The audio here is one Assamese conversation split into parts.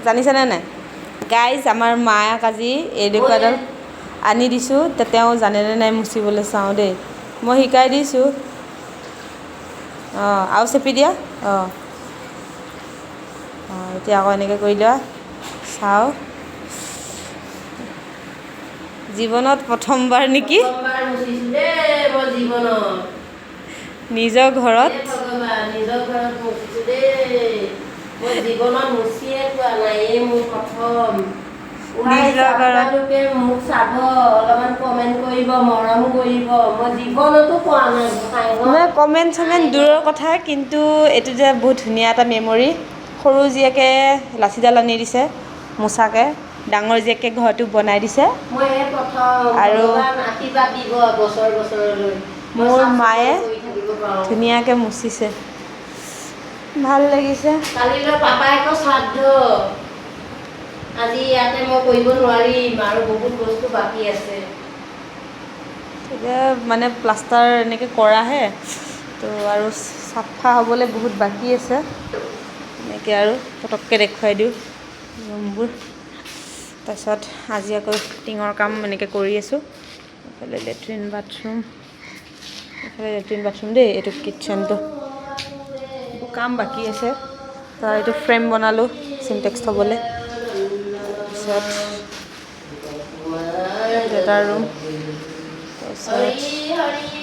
জানিছেনে নাই গাইজ আমাৰ মায়াক আজি এনেকুৱাডাল আনি দিছোঁ তেওঁ জানেনে নাই মুচিবলৈ চাওঁ দেই মই শিকাই দিছোঁ অঁ আৰু চেপি দিয়া অঁ অঁ এতিয়া আকৌ এনেকৈ কৰি লোৱা চাওঁ জীৱনত প্ৰথমবাৰ নেকি নিজৰ ঘৰত মই জীৱনত মুচিয়ে পোৱা নাই এই মোৰ প্ৰথম মোক চাব অলপমান কমেণ্ট কৰিব মৰম কৰিব মই জীৱনতো পোৱা নাই মই কমেণ্ট চমেণ্ট দূৰৰ কথা কিন্তু এইটো যে বহুত ধুনীয়া এটা মেমৰি সৰু জীয়েকে লাঠিডাল আনি দিছে মোচাকৈ ডাঙৰ জীয়েকে ঘৰটো বনাই দিছে মই এই প্ৰথম আৰু আশীৰ্বাদ দিব বছৰ বছৰলৈ মোৰ মায়ে ধুনীয়াকৈ মুচিছে ভাল লাগিছে কালিলৈ পাপাইকো শ্ৰাদ্ধ আজি ইয়াতে মই কৰিব নোৱাৰিম আৰু বহুত বস্তু বাকী আছে এতিয়া মানে প্লাষ্টাৰ এনেকৈ কৰাহে তো আৰু চাফা হ'বলৈ বহুত বাকী আছে এনেকৈ আৰু পটককৈ দেখুৱাই দিওঁ ৰুমবোৰ তাৰপিছত আজি আকৌ টিঙৰ কাম এনেকৈ কৰি আছোঁ এইফালে লেট্ৰিন বাথৰুম দেই এইটো কিটচেনটো কাম বাকী আছে তাৰ এইটো ফ্ৰেম বনালোঁ চিনটেক্স থ'বলৈ তাৰপিছত এটা ৰুম তাৰপিছত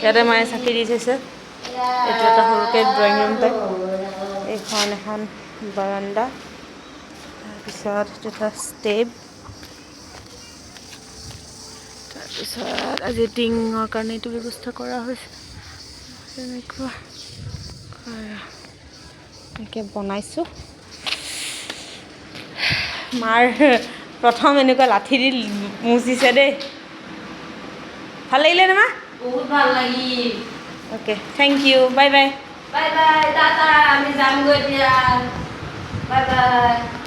ইয়াতে মায়ে চাকি দি থৈছে এইটো এটা সৰুকৈ ড্ৰয়িং ৰুম টাইপ এইখন এখন বাৰাণ্ডা তাৰপিছত এটা ষ্টেপ তাৰপিছত আজি টিঙৰ কাৰণে এইটো ব্যৱস্থা কৰা হৈছে তেনেকুৱা এনেকৈ বনাইছোঁ মাৰ প্ৰথম এনেকুৱা লাঠি দি মুচিছে দেই ভাল লাগিলে নে মা বহুত ভাল লাগিল okay thank you bye bye bye bye টাটা আমি যামগৈ এতিয়া বাই বাই